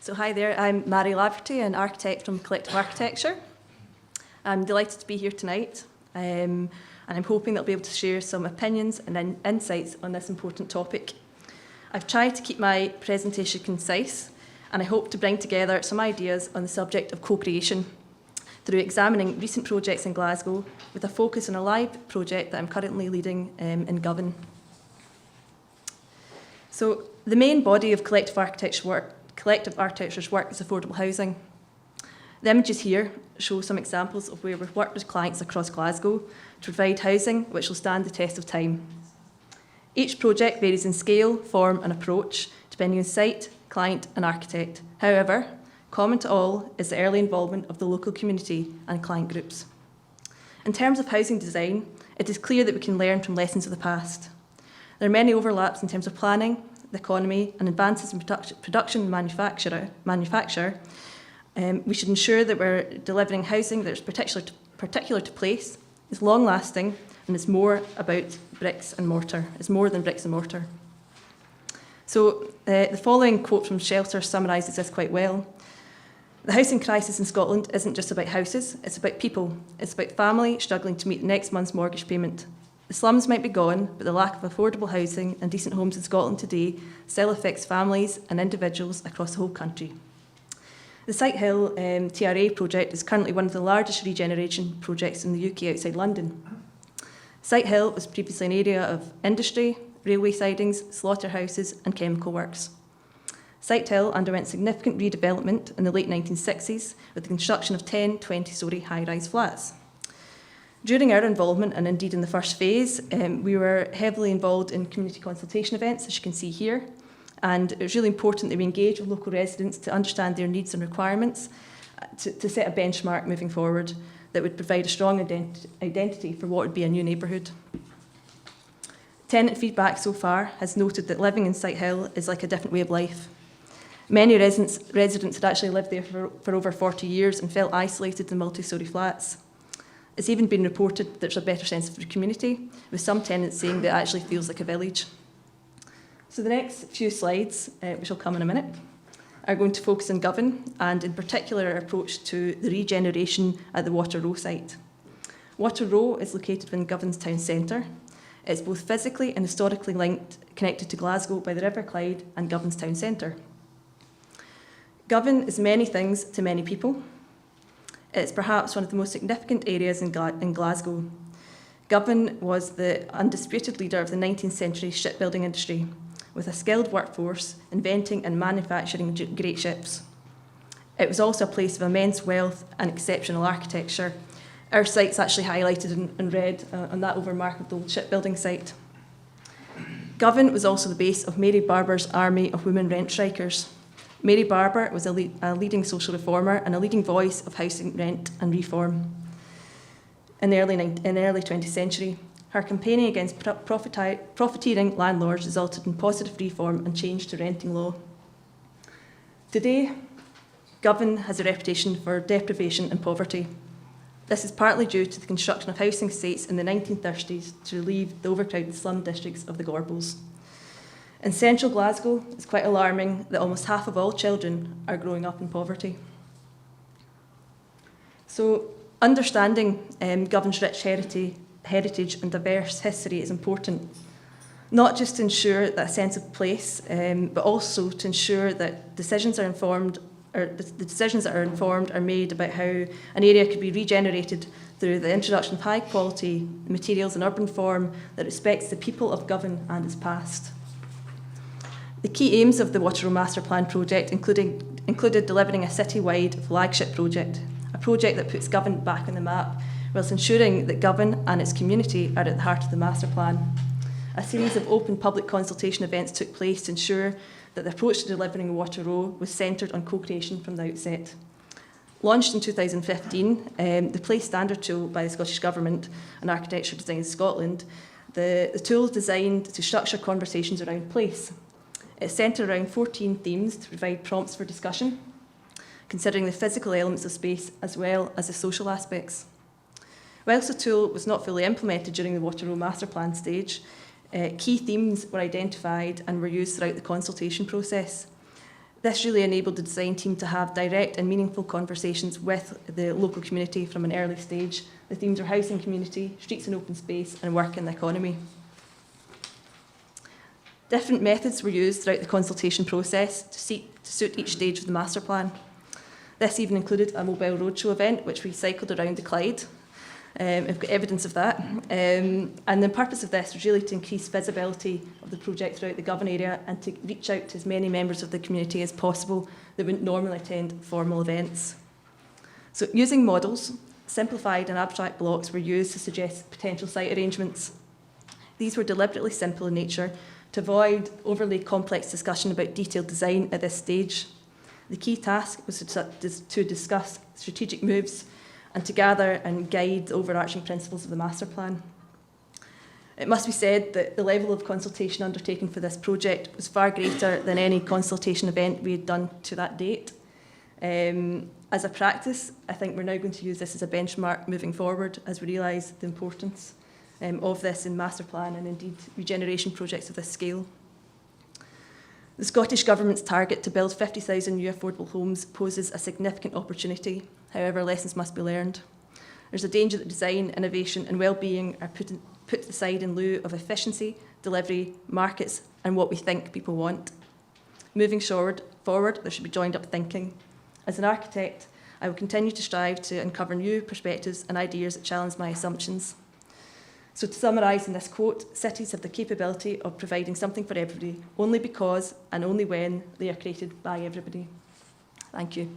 So hi there, I'm Mairi, an architect from Collective Architecture. I'm delighted to be here tonight, and I'm hoping that I'll be able to share some opinions and insights on this important topic. I've tried to keep my presentation concise, and I hope to bring together some ideas on the subject of co-creation through examining recent projects in Glasgow with a focus on a live project that I'm currently leading in Govan. So the main body of collective architecture's work is affordable housing. The images here show some examples of where we've worked with clients across Glasgow to provide housing which will stand the test of time. Each project varies in scale, form and approach, depending on site, client and architect. However, common to all is the early involvement of the local community and client groups. In terms of housing design, it is clear that we can learn from lessons of the past. There are many overlaps in terms of planning, the economy and advances in production and manufacture. We should ensure that we're delivering housing that is particular to place, is long-lasting and is more about bricks and mortar. It's more than bricks and mortar. So the following quote from Shelter summarises this quite well. The housing crisis in Scotland isn't just about houses, it's about people. It's about family struggling to meet the next month's mortgage payment. The slums might be gone, but the lack of affordable housing and decent homes in Scotland today still affects families and individuals across the whole country. The Sighthill TRA project is currently one of the largest regeneration projects in the UK outside London. Sighthill was previously an area of industry, railway sidings, slaughterhouses and chemical works. Sighthill underwent significant redevelopment in the late 1960s with the construction of 10 20-storey high-rise flats. During our involvement, and indeed in the first phase, we were heavily involved in community consultation events, as you can see here, and it was really important that we engage with local residents to understand their needs and requirements, to set a benchmark moving forward that would provide a strong identity for what would be a new neighbourhood. Tenant feedback so far has noted that living in Sighthill is like a different way of life. Many residents had actually lived there for over 40 years and felt isolated in multi-storey flats. It's even been reported that there's a better sense of the community, with some tenants saying that it actually feels like a village. So the next few slides, which will come in a minute, are going to focus on Govan, and in particular our approach to the regeneration at the Water Row site. Water Row is located within Govan's town centre. It's both physically and historically connected to Glasgow by the River Clyde and Govan's town centre. Govan is many things to many people. It's perhaps one of the most significant areas in Glasgow. Govan was the undisputed leader of the 19th century shipbuilding industry, with a skilled workforce inventing and manufacturing great ships. It was also a place of immense wealth and exceptional architecture. Our site's actually highlighted in red on that overmark of the old shipbuilding site. Govan was also the base of Mary Barber's army of women rent strikers. Mary Barber was a leading social reformer and a leading voice of housing rent and reform in the early 20th century. Her campaigning against profiteering landlords resulted in positive reform and change to renting law. Today, Govan has a reputation for deprivation and poverty. This is partly due to the construction of housing estates in the 1930s to relieve the overcrowded slum districts of the Gorbals. In central Glasgow, it's quite alarming that almost half of all children are growing up in poverty. So, understanding Govan's rich heritage and diverse history is important, not just to ensure that sense of place, but also to ensure that decisions are informed, or the decisions that are informed are made about how an area could be regenerated through the introduction of high quality materials in urban form that respects the people of Govan and its past. The key aims of the Water Row Master Plan project included delivering a city-wide flagship project, a project that puts Govan back on the map, whilst ensuring that Govan and its community are at the heart of the master plan. A series of open public consultation events took place to ensure that the approach to delivering Water Row was centred on co-creation from the outset. Launched in 2015, the Place Standard tool by the Scottish Government and Architecture Design Scotland, the tool is designed to structure conversations around place. It's centred around 14 themes to provide prompts for discussion, considering the physical elements of space as well as the social aspects. Whilst the tool was not fully implemented during the Water Row Master Plan stage, key themes were identified and were used throughout the consultation process. This really enabled the design team to have direct and meaningful conversations with the local community from an early stage. The themes are housing community, streets and open space, and work in the economy. Different methods were used throughout the consultation process to suit each stage of the master plan. This even included a mobile roadshow event, which we cycled around the Clyde. We've got evidence of that. And the purpose of this was really to increase visibility of the project throughout the Govan area and to reach out to as many members of the community as possible that wouldn't normally attend formal events. So using models, simplified and abstract blocks were used to suggest potential site arrangements. These were deliberately simple in nature to avoid overly complex discussion about detailed design at this stage. The key task was to discuss strategic moves and to gather and guide the overarching principles of the master plan. It must be said that the level of consultation undertaken for this project was far greater than any consultation event we had done to that date. As a practice, I think we're now going to use this as a benchmark moving forward as we realise the importance of this in master plan and indeed regeneration projects of this scale. The Scottish Government's target to build 50,000 new affordable homes poses a significant opportunity. However, lessons must be learned. There's a danger that design, innovation and well-being are put aside in lieu of efficiency, delivery, markets and what we think people want. Moving forward, there should be joined-up thinking. As an architect, I will continue to strive to uncover new perspectives and ideas that challenge my assumptions. So to summarise in this quote, cities have the capability of providing something for everybody, only because and only when they are created by everybody. Thank you.